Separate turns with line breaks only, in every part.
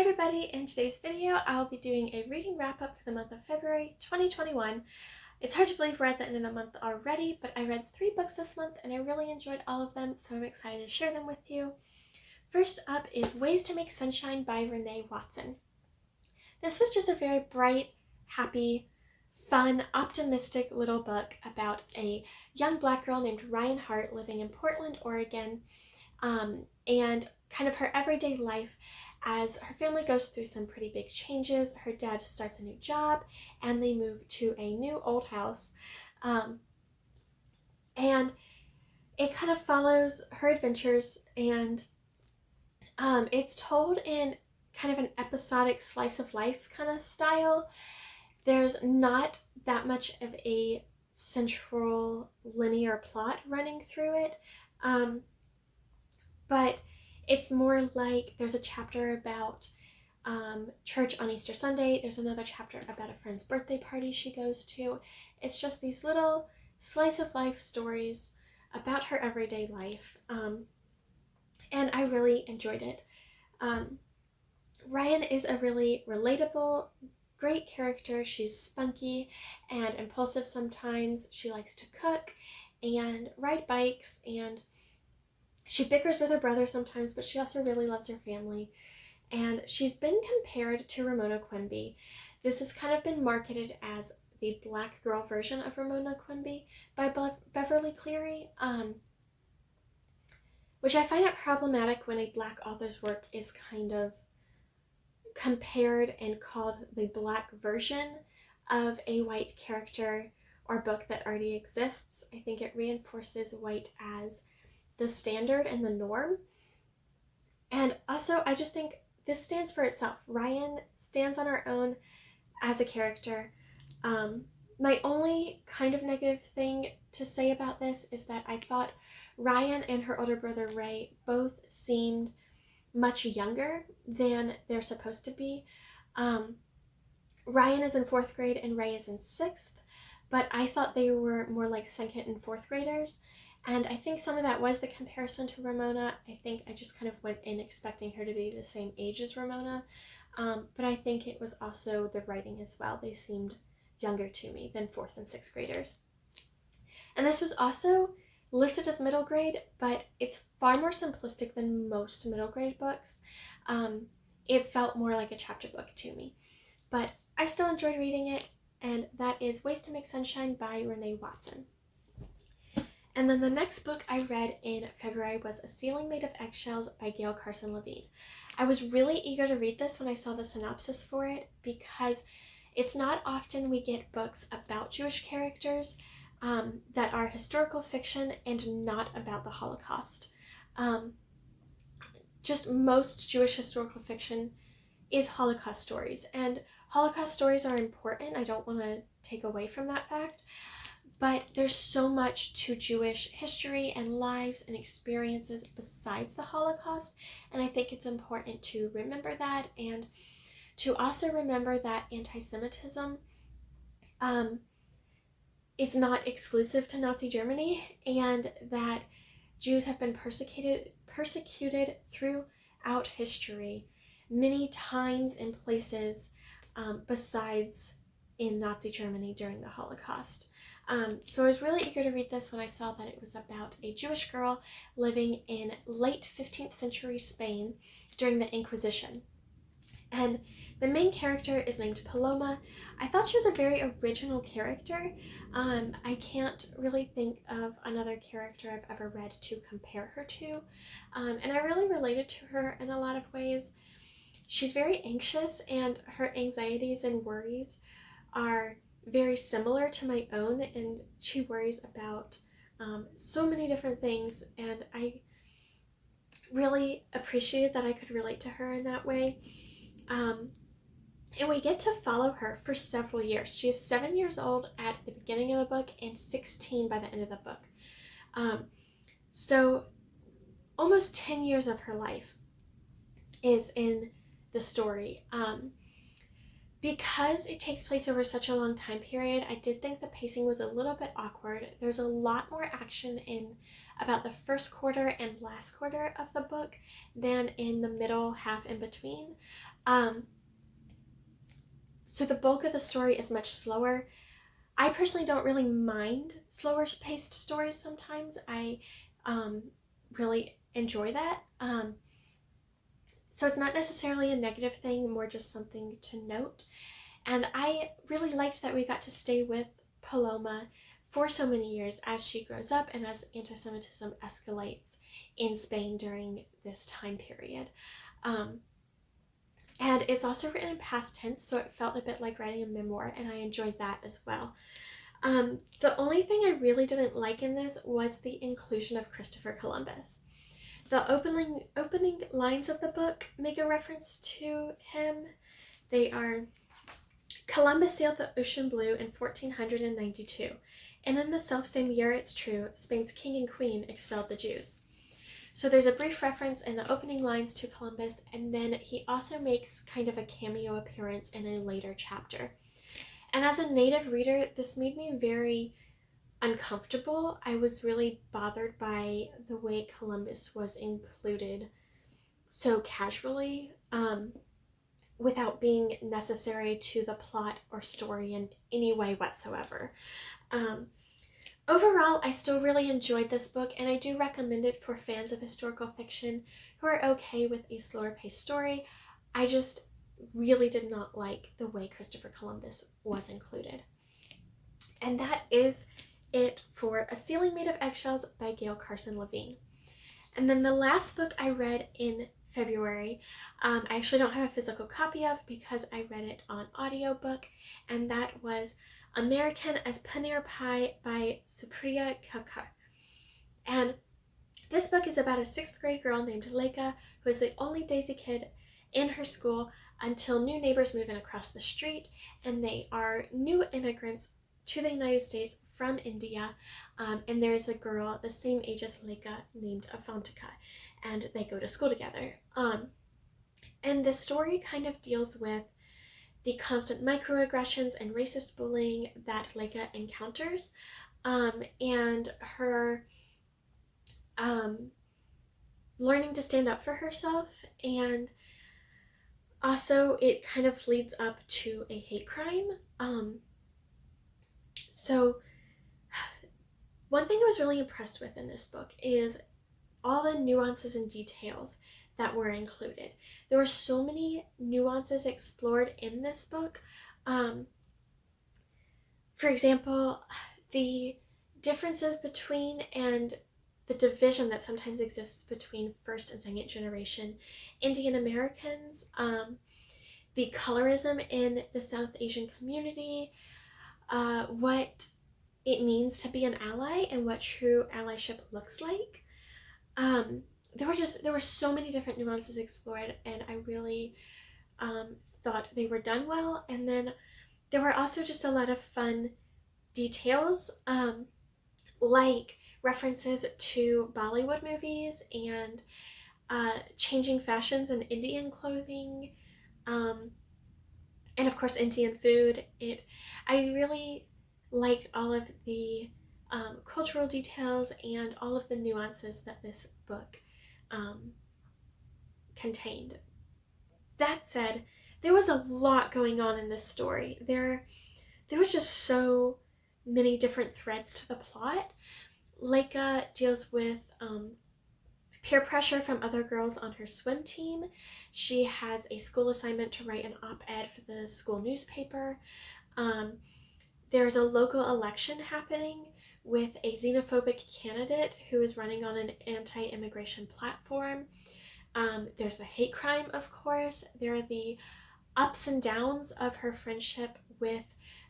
everybody, in today's video I'll be doing a reading wrap-up for the month of February 2021. It's hard to believe we're at the end of the month already, but I read 3 books this month and I really enjoyed all of them, so I'm excited to share them with you. First up is Ways to Make Sunshine by Renée Watson. This was just a very bright, happy, fun, optimistic little book about a young black girl named Ryan Hart living in Portland, Oregon, and kind of her everyday life as her family goes through some pretty big changes. Her dad starts a new job and they move to a new old house. And it kind of follows her adventures, and it's told in kind of an episodic slice of life kind of style. There's not that much of a central linear plot running through it, but it's more like there's a chapter about church on Easter Sunday. There's another chapter about a friend's birthday party she goes to. It's just these little slice of life stories about her everyday life, and I really enjoyed it. Ryan is a really relatable, great character. She's spunky and impulsive sometimes. She likes to cook and ride bikes, and she bickers with her brother sometimes, but she also really loves her family. And she's been compared to Ramona Quimby. This has kind of been marketed as the black girl version of Ramona Quimby by Beverly Cleary, which I find it problematic when a black author's work is kind of compared and called the black version of a white character or book that already exists. I think it reinforces white as the standard and the norm. And also, I just think this stands for itself. Ryan stands on her own as a character. My only kind of negative thing to say about this is that I thought Ryan and her older brother Ray both seemed much younger than they're supposed to be. Ryan is in 4th grade and Ray is in 6th, but I thought they were more like 2nd and 4th graders. And I think some of that was the comparison to Ramona. I think I just kind of went in expecting her to be the same age as Ramona. But I think it was also the writing as well. They seemed younger to me than 4th and 6th graders. And this was also listed as middle grade, but it's far more simplistic than most middle grade books. It felt more like a chapter book to me. But I still enjoyed reading it, and that is Ways to Make Sunshine by Renée Watson. And then the next book I read in February was A Ceiling Made of Eggshells by Gail Carson Levine. I was really eager to read this when I saw the synopsis for it, because it's not often we get books about Jewish characters that are historical fiction and not about the Holocaust. Just most Jewish historical fiction is Holocaust stories, and Holocaust stories are important. I don't want to take away from that fact. But there's so much to Jewish history and lives and experiences besides the Holocaust, and I think it's important to remember that, and to also remember that antisemitism is not exclusive to Nazi Germany, and that Jews have been persecuted throughout history many times and places besides in Nazi Germany during the Holocaust. So I was really eager to read this when I saw that it was about a Jewish girl living in late 15th century Spain during the Inquisition. And the main character is named Paloma. I thought she was a very original character. I can't really think of another character I've ever read to compare her to. And I really related to her in a lot of ways. She's very anxious, and her anxieties and worries are very similar to my own, and she worries about so many different things, and I really appreciated that I could relate to her in that way. And we get to follow her for several years. She is 7 years old at the beginning of the book and 16 by the end of the book. So almost 10 years of her life is in the story. Because it takes place over such a long time period, I did think the pacing was a little bit awkward. There's a lot more action in about the first quarter and last quarter of the book than in the middle half in between. So the bulk of the story is much slower. I personally don't really mind slower paced stories sometimes. I really enjoy that. So it's not necessarily a negative thing, more just something to note. And I really liked that we got to stay with Paloma for so many years as she grows up and as anti-Semitism escalates in Spain during this time period. And it's also written in past tense, so it felt a bit like writing a memoir, and I enjoyed that as well. The only thing I really didn't like in this was the inclusion of Christopher Columbus. The opening lines of the book make a reference to him. They are, Columbus sailed the ocean blue in 1492, and in the selfsame year, it's true, Spain's king and queen expelled the Jews. So there's a brief reference in the opening lines to Columbus, and then he also makes kind of a cameo appearance in a later chapter. And as a native reader, this made me very uncomfortable. I was really bothered by the way Columbus was included so casually, without being necessary to the plot or story in any way whatsoever. Overall, I still really enjoyed this book, and I do recommend it for fans of historical fiction who are okay with a slower paced story. I just really did not like the way Christopher Columbus was included. And that is it for A Ceiling Made of Eggshells by Gail Carson Levine. And then the last book I read in February, I actually don't have a physical copy of because I read it on audiobook, and that was American as Paneer Pie by Supriya Kelkar. And this book is about a 6th grade girl named Lekha who is the only Daisy kid in her school until new neighbors move in across the street, and they are new immigrants to the United States from India, and there's a girl the same age as Lekha named Avantika, and they go to school together. And the story kind of deals with the constant microaggressions and racist bullying that Lekha encounters, and her learning to stand up for herself, and also it kind of leads up to a hate crime. So one thing I was really impressed with in this book is all the nuances and details that were included. There were so many nuances explored in this book. For example, the differences between and the division that sometimes exists between first and second generation Indian Americans, the colorism in the South Asian community, what it means to be an ally and what true allyship looks like. There were so many different nuances explored, and I really thought they were done well. And then there were also just a lot of fun details, like references to Bollywood movies and changing fashions in Indian clothing, and of course Indian food. I really liked all of the cultural details and all of the nuances that this book contained. That said, there was a lot going on in this story. There was just so many different threads to the plot. Lekha deals with peer pressure from other girls on her swim team. She has a school assignment to write an op-ed for the school newspaper. There's a local election happening with a xenophobic candidate who is running on an anti-immigration platform. There's the hate crime, of course. There are the ups and downs of her friendship with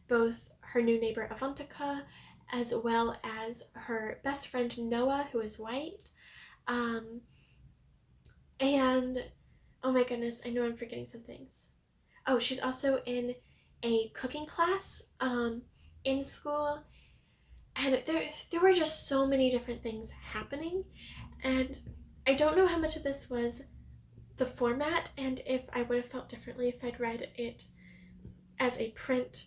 both her new neighbor Avantika as well as her best friend Noah, who is white. And oh my goodness, I know I'm forgetting some things. Oh, she's also in a cooking class in school, and there were just so many different things happening, and I don't know how much of this was the format and if I would have felt differently if I'd read it as a print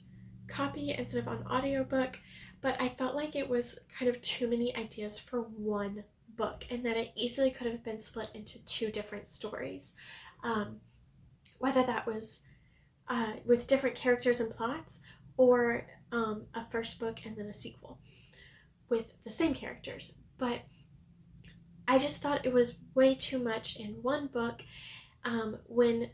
copy instead of on audiobook, but I felt like it was kind of too many ideas for one book, and that it easily could have been split into two different stories. Whether that was with different characters and plots, or a first book and then a sequel with the same characters. But I just thought it was way too much in one book. When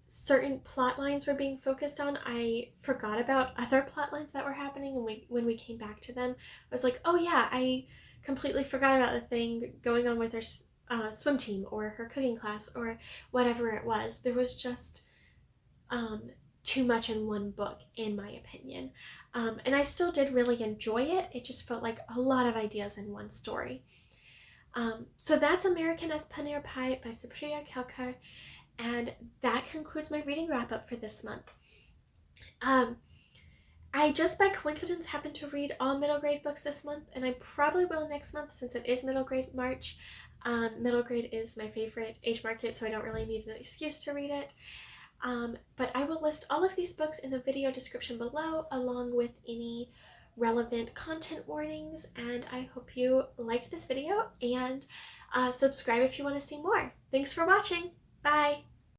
certain plot lines were being focused on, I forgot about other plot lines that were happening, and when we came back to them, I was like, oh yeah, I completely forgot about the thing going on with her swim team or her cooking class or whatever it was. There was just too much in one book, in my opinion. And I still did really enjoy it. It just felt like a lot of ideas in one story. So that's American as Paneer Pie by Supriya Kelkar, and that concludes my reading wrap up for this month. I just by coincidence happened to read all middle grade books this month, and I probably will next month since it is middle grade March. Middle grade is my favorite age market, so I don't really need an excuse to read it. But I will list all of these books in the video description below, along with any relevant content warnings, and I hope you liked this video, and subscribe if you want to see more. Thanks for watching. Bye!